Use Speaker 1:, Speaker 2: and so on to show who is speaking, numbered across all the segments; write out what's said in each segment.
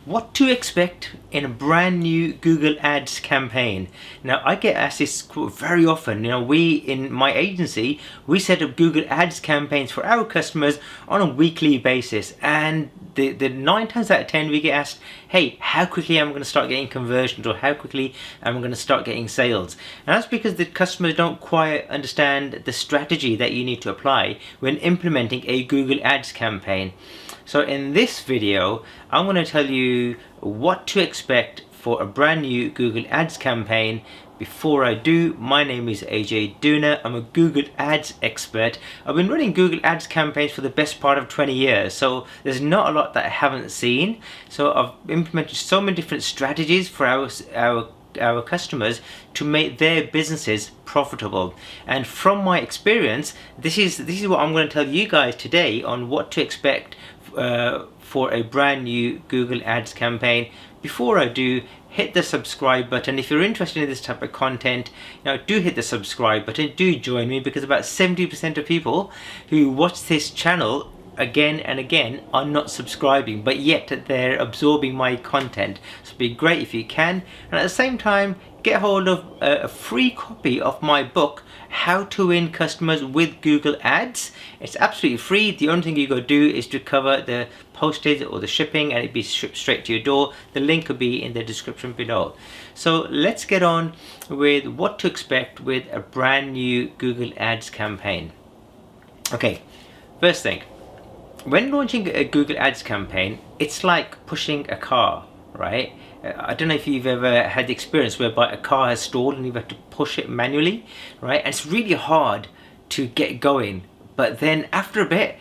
Speaker 1: What to expect in a brand new Google Ads campaign. Now, I get asked this very often. We in my agency, we set up Google Ads campaigns for our customers on a weekly basis, and the 9 times out of 10 we get asked, hey, how quickly am I going to start getting conversions, or how quickly am I going to start getting sales? And that's because the customers don't quite understand the strategy that you need to apply when implementing a Google Ads campaign. So in this video, I'm going to tell you what to expect for a brand new Google Ads campaign. Before I do, my name is Ajay Dhunna. I'm a Google Ads expert. I've been running Google Ads campaigns for the best part of 20 years, so there's not a lot that I haven't seen. So I've implemented so many different strategies for our customers to make their businesses profitable. And from my experience, this is what I'm going to tell you guys today on what to expect for a brand new Google Ads campaign. Before I do, hit the subscribe button. If you're interested in this type of content, do hit the subscribe button. Do join me, because about 70% of people who watch this channel again and again are not subscribing, but yet they're absorbing my content. So it'd be great if you can. And at the same time, get hold of a free copy of my book, How to Win Customers with Google Ads. It's absolutely free. The only thing you got to do is to cover the postage or the shipping, and it'd be shipped straight to your door. The link will be in the description below. So let's get on with what to expect with a brand new Google Ads campaign. Okay, first thing, when launching a Google Ads campaign, it's like pushing a car, right? I don't know if you've ever had the experience whereby a car has stalled and you've had to push it manually, right? And it's really hard to get going, but then after a bit,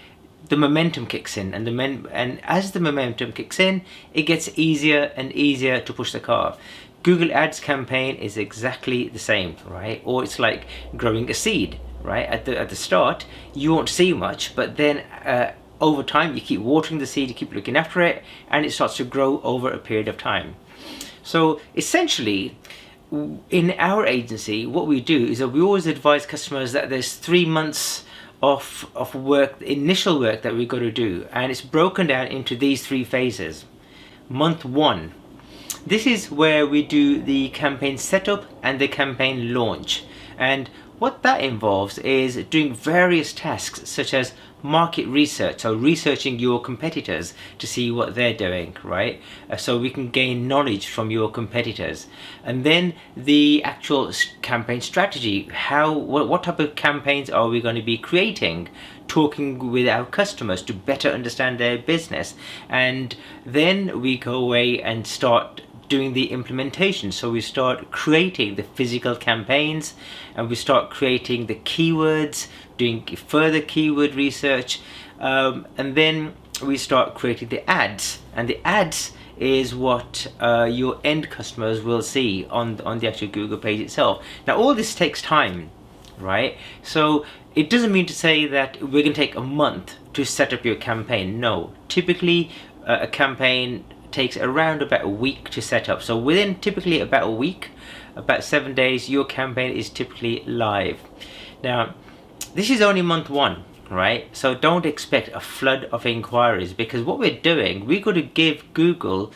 Speaker 1: the momentum kicks in, and as the momentum kicks in, it gets easier and easier to push the car. Google Ads campaign is exactly the same, right? Or it's like growing a seed, right? At the start, you won't see much, but then over time, you keep watering the seed, you keep looking after it, and it starts to grow over a period of time. So essentially, in our agency, what we do is that we always advise customers that there's 3 months of work, initial work that we've got to do, and it's broken down into these 3 phases. Month 1, this is where we do the campaign setup and the campaign launch, and what that involves is doing various tasks such as market research, so researching your competitors to see what they're doing, right? So we can gain knowledge from your competitors. And then the actual campaign strategy, what type of campaigns are we going to be creating, talking with our customers to better understand their business. And then we go away and start doing the implementation. So we start creating the physical campaigns, and we start creating the keywords, doing further keyword research, and then we start creating the ads. And the ads is what your end customers will see on the actual Google page itself. Now, all this takes time, right? So it doesn't mean to say that we're going to take a month to set up your campaign. No, typically a campaign takes around about a week to set up. So within typically about a week, about 7 days, your campaign is typically live. Now, this is only month 1, right? So don't expect a flood of inquiries, because what we're doing, we've got to give Google,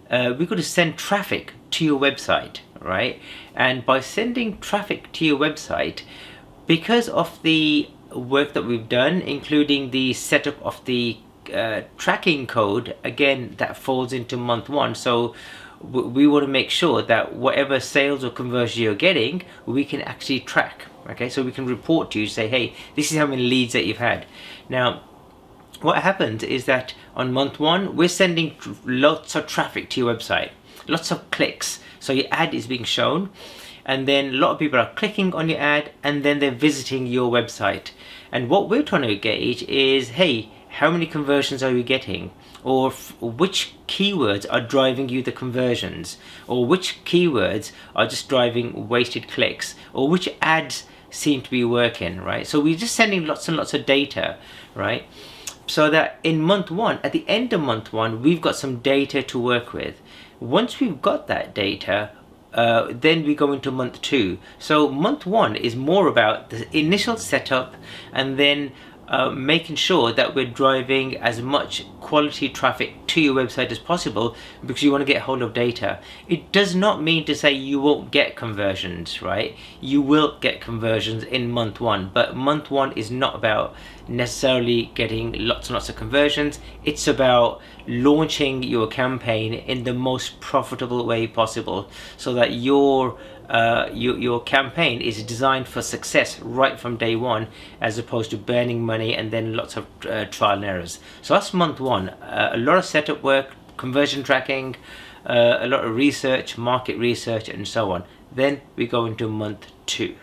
Speaker 1: we've got to send traffic to your website, right? And by sending traffic to your website, because of the work that we've done, including the setup of the tracking code, again, that falls into month 1. So we want to make sure that whatever sales or conversion you're getting, we can actually track. Okay, so we can report to you, say, hey, this is how many leads that you've had. Now, what happens is that on month 1, we're sending lots of traffic to your website, lots of clicks. So your ad is being shown, and then a lot of people are clicking on your ad, and then they're visiting your website. And what we're trying to gauge is, hey, how many conversions are you getting? Or which keywords are driving you the conversions? Or which keywords are just driving wasted clicks? Or which ads seem to be working, right? So we're just sending lots and lots of data, right? So that in month 1, at the end of month 1, we've got some data to work with. Once we've got that data, then we go into month 2. So month 1 is more about the initial setup, and then making sure that we're driving as much quality traffic to your website as possible, because you want to get hold of data. It does not mean to say you won't get conversions, right? You will get conversions in month one, but month one is not about necessarily getting lots and lots of conversions. It's about launching your campaign in the most profitable way possible, so that your campaign is designed for success right from day one, as opposed to burning money and then lots of trial and errors. So that's month one. A lot of setup work, conversion tracking, a lot of research, market research, and so on. Then we go into month two.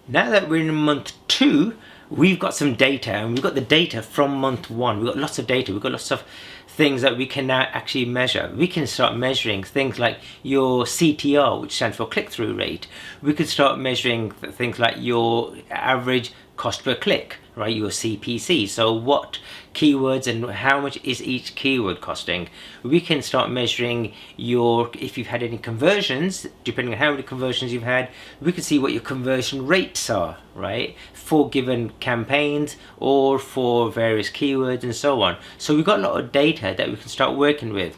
Speaker 1: Now that we're in month two, we've got some data, and we've got the data from month one. We've got lots of data. We've got lots of things that we can now actually measure. We can start measuring things like your CTR, which stands for click-through rate. We could start measuring things like your average cost per click, right? Your CPC. So what keywords and how much is each keyword costing. We can start measuring if you've had any conversions, depending on how many conversions you've had. We can see what your conversion rates are, right, for given campaigns or for various keywords and so on. So we've got a lot of data that we can start working with.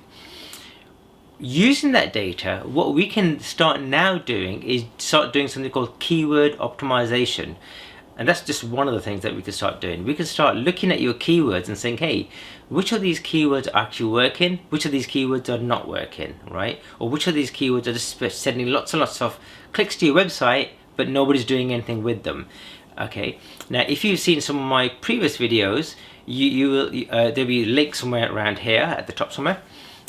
Speaker 1: Using that data, what we can start now doing is start doing something called keyword optimization. And that's just one of the things that we can start doing. We can start looking at your keywords and saying, hey, which of these keywords are actually working? Which of these keywords are not working, right? Or which of these keywords are just sending lots and lots of clicks to your website, but nobody's doing anything with them? Okay. Now, if you've seen some of my previous videos, you will there'll be a link somewhere around here at the top somewhere,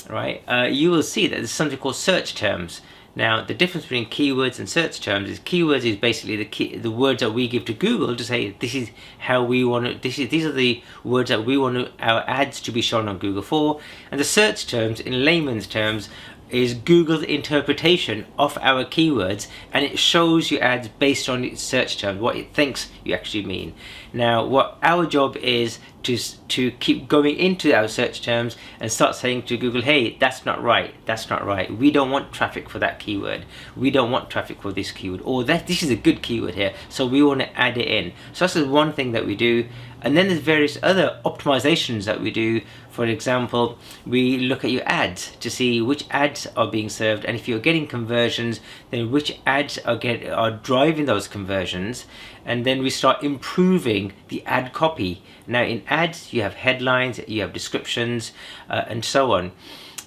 Speaker 1: right? You will see that there's something called search terms. Now, the difference between keywords and search terms is keywords is basically the words that we give to Google to say this is how we want to. These are the words that we want our ads to be shown on Google for, and the search terms, in layman's terms, is Google's interpretation of our keywords, and it shows your ads based on its search terms, what it thinks you actually mean. Now, what our job is to keep going into our search terms and start saying to Google, hey, that's not right, that's not right. We don't want traffic for that keyword. We don't want traffic for this keyword. Or this is a good keyword here, so we want to add it in. So that's one thing that we do. And then there's various other optimizations that we do. For example, we look at your ads to see which ads are being served, and if you're getting conversions, then which ads are driving those conversions, and then we start improving the ad copy. Now, in ads, you have headlines, you have descriptions, and so on.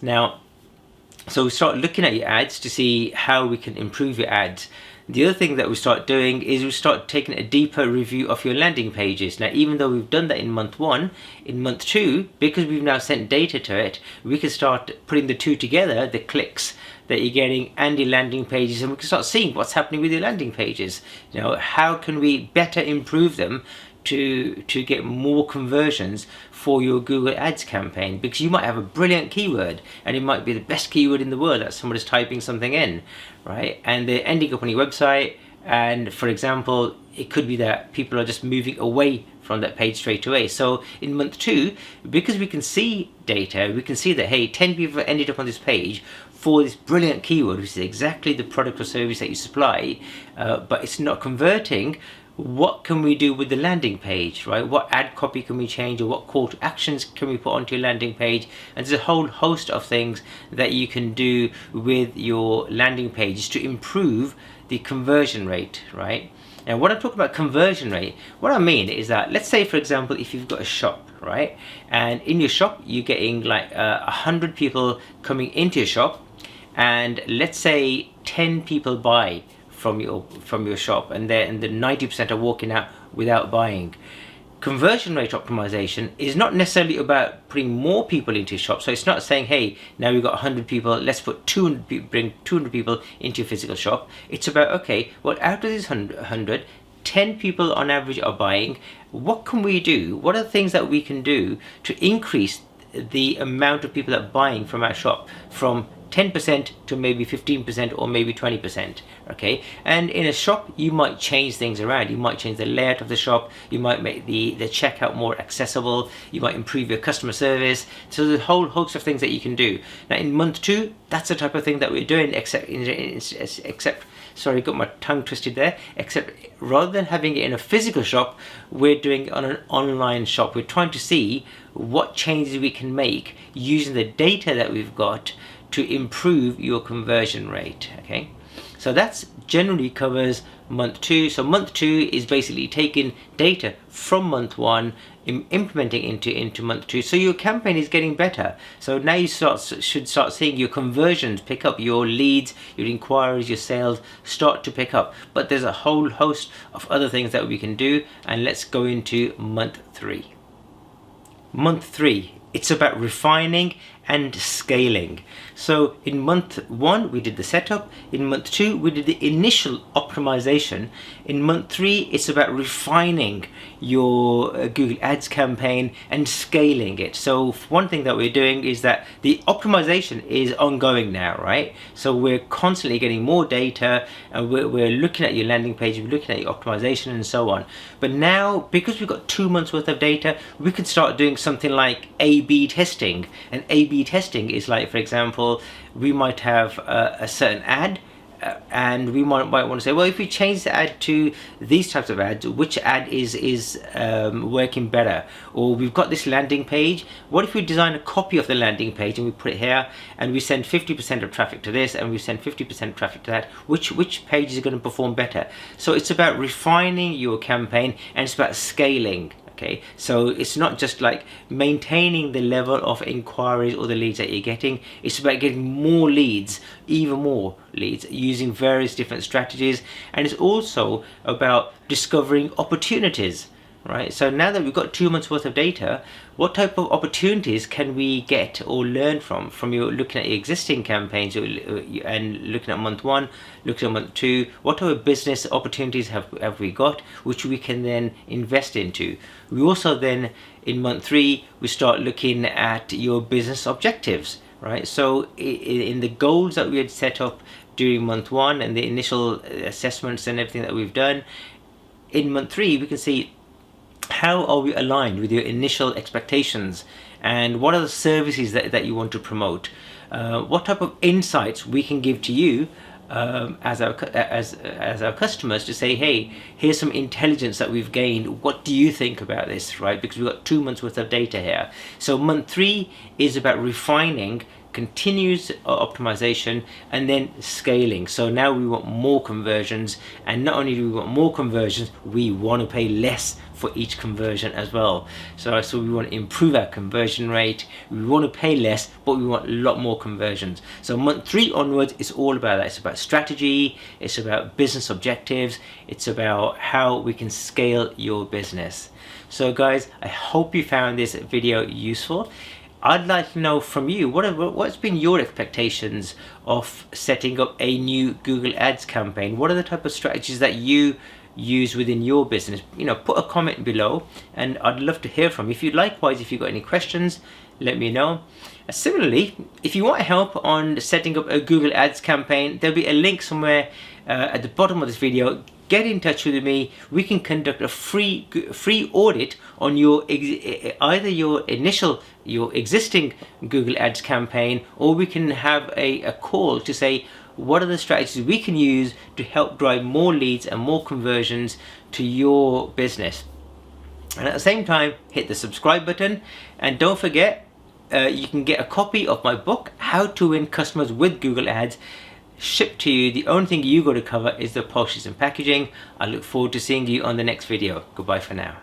Speaker 1: Now, so we start looking at your ads to see how we can improve your ads. The other thing that we start doing is we start taking a deeper review of your landing pages. Now, even though we've done that in month one, in month two, because we've now sent data to it, we can start putting the two together, the clicks that you're getting and your landing pages, and we can start seeing what's happening with your landing pages. You know, how can we better improve them to get more conversions for your Google Ads campaign? Because you might have a brilliant keyword and it might be the best keyword in the world that somebody's typing something in, right? And they're ending up on your website, and for example, it could be that people are just moving away from that page straight away. So in month two, because we can see data, we can see that, hey, 10 people ended up on this page for this brilliant keyword, which is exactly the product or service that you supply, but it's not converting. What can we do with the landing page, right? What ad copy can we change, or what call to actions can we put onto your landing page? And there's a whole host of things that you can do with your landing pages to improve the conversion rate, right? And when I talk about conversion rate, what I mean is that, let's say, for example, if you've got a shop, right? And in your shop, you're getting like 100 people coming into your shop, and let's say 10 people buy from your shop, and the 90% are walking out without buying. Conversion rate optimization is not necessarily about putting more people into your shop. So it's not saying, hey, now we've got 100 people, let's put 200 people, bring 200 people into your physical shop. It's about, okay, well, out of these 100, 10 people on average are buying. What can we do? What are the things that we can do to increase the amount of people that are buying from our shop from 10% to maybe 15% or maybe 20%. Okay, and in a shop you might change things around. You might change the layout of the shop, you might make the checkout more accessible, you might improve your customer service. So there's a whole host of things that you can do. Now in month 2, that's the type of thing that we're doing, except sorry, got my tongue twisted there, except rather than having it in a physical shop, we're doing it on an online shop. We're trying to see what changes we can make using the data that we've got to improve your conversion rate. Okay, so that's generally covers month 2. So month 2 is basically taking data from month 1, implementing into month 2, so your campaign is getting better. So now you should start seeing your conversions pick up, your leads, your inquiries, your sales start to pick up. But there's a whole host of other things that we can do, and let's go into month 3. Month 3, it's about refining and scaling. So in month 1 we did the setup, in month 2 we did the initial optimization, in month 3 it's about refining your Google Ads campaign and scaling it. So one thing that we're doing is that the optimization is ongoing now, right? So we're constantly getting more data, and we're looking at your landing page, we're looking at your optimization and so on. But now, because we've got 2 months worth of data, we can start doing something like A/B testing. And A/B testing is like, for example, we might have a certain ad, and we might want to say, well, if we change the ad to these types of ads, which ad is working better? Or we've got this landing page, what if we design a copy of the landing page and we put it here, and we send 50% of traffic to this, and we send 50% of traffic to that? Which page is going to perform better? So it's about refining your campaign, and it's about scaling. Okay, so it's not just like maintaining the level of inquiries or the leads that you're getting. It's about getting more leads, even more leads, using various different strategies. And it's also about discovering opportunities, right? So now that we've got 2 months worth of data, what type of opportunities can we get or learn from your looking at your existing campaigns and looking at month 1, looking at month 2? What type of business opportunities have we got, which we can then invest into? We also then, in month 3, we start looking at your business objectives, right? So in the goals that we had set up during month 1 and the initial assessments and everything that we've done, in month 3 we can see how are we aligned with your initial expectations, and what are the services that you want to promote, what type of insights we can give to you as our customers, to say, hey, here's some intelligence that we've gained, what do you think about this, right? Because we've got 2 months worth of data here. So month 3 is about refining, continuous optimization, and then scaling. So now we want more conversions, and not only do we want more conversions, we want to pay less for each conversion as well. So we want to improve our conversion rate, we want to pay less, but we want a lot more conversions. So month 3 onwards is all about that. It's about strategy, it's about business objectives, it's about how we can scale your business. So guys, I hope you found this video useful. I'd like to know from you, what's been your expectations of setting up a new Google Ads campaign? What are the type of strategies that you use within your business? You know, put a comment below, and I'd love to hear from you. Likewise, if you've got any questions, let me know. Similarly, if you want help on setting up a Google Ads campaign, there'll be a link somewhere at the bottom of this video. Get in touch with me. We can conduct a free audit on either your existing Google Ads campaign, or we can have a call to say, what are the strategies we can use to help drive more leads and more conversions to your business. And at the same time, hit the subscribe button, and don't forget, you can get a copy of my book, How to Win Customers with Google Ads, shipped to you. The only thing you got to cover is the postage and packaging. I look forward to seeing you on the next video. Goodbye for now.